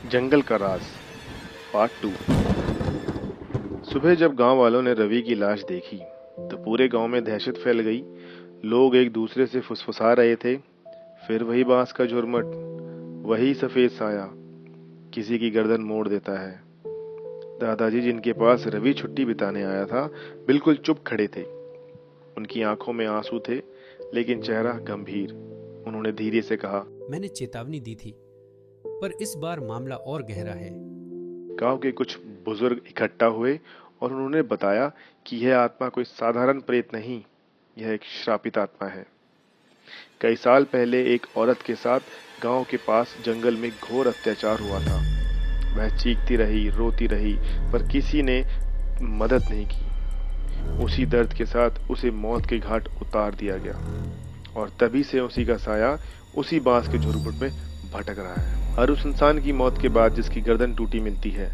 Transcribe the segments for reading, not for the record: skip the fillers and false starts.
जंगल का राज पार्ट 2। सुबह जब गांव वालों ने रवि की लाश देखी तो पूरे गांव में दहशत फैल गई। लोग एक दूसरे से फुसफुसा रहे थे। फिर वही बांस का झुरमुट, वही सफेद साया किसी की गर्दन मोड़ देता है। दादाजी, जिनके पास रवि छुट्टी बिताने आया था, बिल्कुल चुप खड़े थे। उनकी आंखों में आंसू थे, लेकिन चेहरा गंभीर। उन्होंने धीरे से कहा, मैंने चेतावनी दी थी, पर इस बार मामला और गहरा है। गांव के कुछ बुजुर्ग इकट्ठा हुए और उन्होंने बताया कि यह आत्मा कोई साधारण प्रेत नहीं, यह एक श्रापित आत्मा है। कई साल पहले एक औरत के साथ गांव के पास जंगल में घोर अत्याचार हुआ था। वह चीखती रही, रोती रही, पर किसी ने मदद नहीं की। उसी दर्द के साथ उसे मौत के घाट उतार दिया गया और तभी से उसी का साया उसी बांस के झुरमुट में भटक रहा है। हर उस इंसान की मौत के बाद जिसकी गर्दन टूटी मिलती है,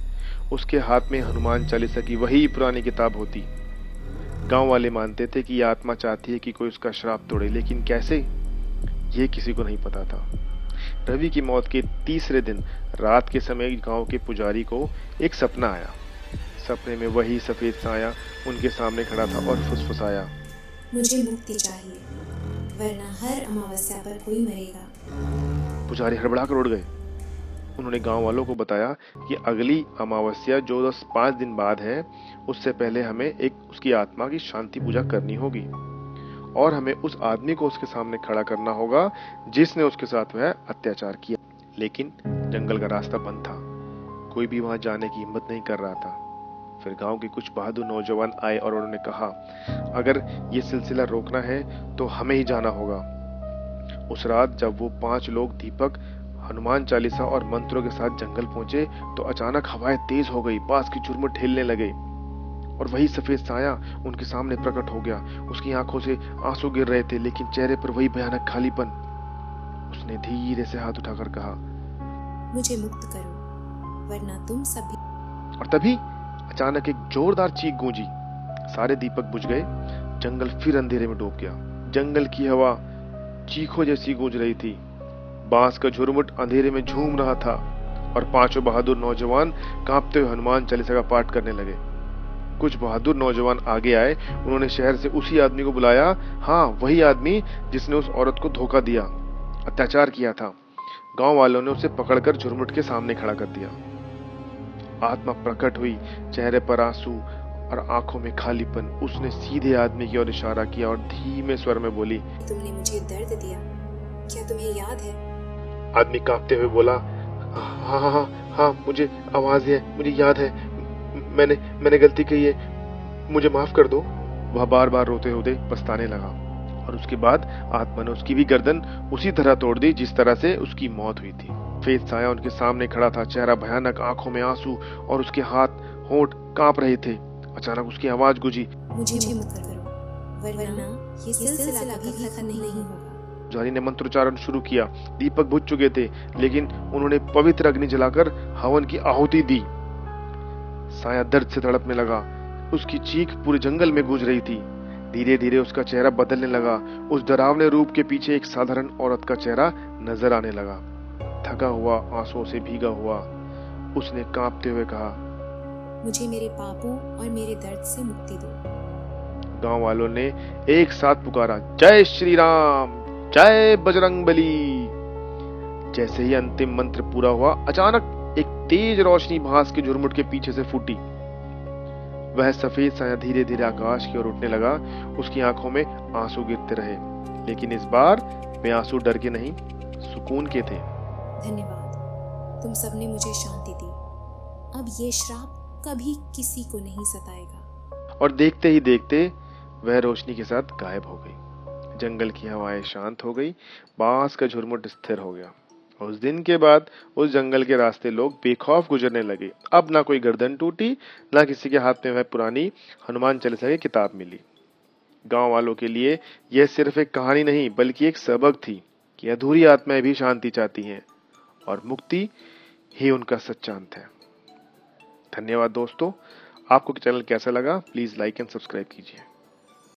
उसके हाथ में हनुमान चालीसा की वही पुरानी किताब होती। गांव वाले मानते थे कि यह आत्मा चाहती है कि कोई उसका श्राप तोड़े, लेकिन कैसे, ये किसी को नहीं पता था। रवि की मौत के तीसरे दिन रात के समय गांव के पुजारी को एक सपना आया। सपने में वही सफेद साया उनके सामने खड़ा था और फुसफुसाया, मुझे मुक्ति चाहिए, वरना हर अमावस्या पर कोई मरेगा। पुजारी हड़बड़ा कर उड़ गए। उन्होंने गांव वालों को बताया कि अगली अमावस्या जो 5 दिन बाद है, उससे पहले हमें एक उसकी आत्मा की शांति पूजा करनी होगी और हमें उस आदमी को उसके सामने खड़ा करना होगा जिसने उसके साथ वह अत्याचार किया। लेकिन जंगल का रास्ता बंद था, कोई भी वहां जाने की हिम्मत नहीं कर रहा था। फिर गांव के कुछ बहादुर नौजवान आए और उन्होंने कहा, अगर ये सिलसिला रोकना है तो हमें ही जाना होगा। उस रात जब वो 5 लोग दीपक, हनुमान चालीसा और मंत्रों के साथ जंगल पहुंचे तो अचानक हवाएं तेज हो गई, बांस की झुरमुट हिलने लगे और वही सफेद साया उनके सामने प्रकट हो गया। उसकी आंखों से आंसू गिर रहे थे, लेकिन चेहरे पर वही भयानक खालीपन। उसने धीरे से हाथ उठाकर कहा, मुझे मुक्त करो, वरना तुम सभी। और तभी अचानक एक जोरदार चीख गूंजी। सारे दीपक बुझ गए। जंगल फिर अंधेरे में डूब गया। जंगल की हवा चीखों जैसी गूंज रही थी। बांस का झुरमुट अंधेरे में झूम रहा था और 5 बहादुर नौजवान कांपते हुए हनुमान चालीसा का पाठ करने लगे। कुछ बहादुर नौजवान आगे आए। उन्होंने शहर से उसी आदमी को बुलाया। हाँ, वही आदमी जिसने उस औरत को धोखा दिया, अत्याचार किया था। गांव वालों ने उसे पकड़कर झुरमुट के सामने खड़ा कर दिया। आत्मा प्रकट हुई, चेहरे पर आंसू और आंखों में खालीपन। उसने सीधे आदमी की ओर इशारा किया और धीमे स्वर में बोली, तुमने मुझे दर्द दिया, क्या तुम्हें याद है? आदमी कांपते हुए बोला, हाँ हाँ हाँ हाँ, मुझे आवाज है, मुझे याद है। मैंने गलती की है, मुझे माफ कर दो। वह बार बार रोते रोते पछताने लगा और उसके बाद आत्मा ने उसकी भी गर्दन उसी तरह तोड़ दी जिस तरह से उसकी मौत हुई थी। सफेद साया उनके सामने खड़ा था, चेहरा भयानक, आंखों में आंसू और उसके हाथ होंठ कांप रहे थे। अचानक उसकी आवाज गूंजी, मुझे मुक्त करो, वरना ये सिलसिला कभी खत्म नहीं होगा। पुजारी ने मंत्रोच्चारण शुरू किया। दीपक बुझ चुके थे, लेकिन उन्होंने पवित्र अग्नि जलाकर हवन की आहुति दी। साया दर्द से तड़पने लगा। उसकी चीख पूरे जंगल में गूंज रही थी। धीरे धीरे उसका चेहरा बदलने लगा। उस डरावने रूप के पीछे एक साधारण औरत का चेहरा नजर आने लगा। थका हुआ, आंसुओं से भीगा हुआ, उसने कांपते हुए कहा, मुझे मेरे पापों और मेरे दर्द से मुक्ति दो। गांव वालों ने एक साथ पुकारा, जय श्री राम, जय बजरंगबली। जैसे ही अंतिम मंत्र पूरा हुआ, अचानक एक तेज रोशनी बांस के झुरमुट के पीछे से फूटी। वह सफेद साया धीरे धीरे आकाश की ओर उठने लगा। उसकी आंखों में आंसू गिरते रहे, लेकिन इस बार वे आंसू डर के नहीं, सुकून के थे। धन्यवाद, तुम सबने मुझे शांति दी। अब ये श्राप कभी किसी को नहीं सताएगा। और देखते ही देखते वह रोशनी के साथ गायब हो गई। जंगल की हवाएं शांत हो गई। बांस का झुरमुट स्थिर हो गया। उस दिन के बाद उस जंगल के रास्ते लोग बेखौफ गुजरने लगे। अब ना कोई गर्दन टूटी, ना किसी के हाथ में वह पुरानी हनुमान चालीसा की किताब मिली। गांव वालों के लिए यह सिर्फ एक कहानी नहीं, बल्कि एक सबक थी कि अधूरी आत्माएं भी शांति चाहती हैं और मुक्ति ही उनका सच्चा अंत है। धन्यवाद दोस्तों। आपको चैनल कैसा लगा, प्लीज लाइक एंड सब्सक्राइब कीजिए।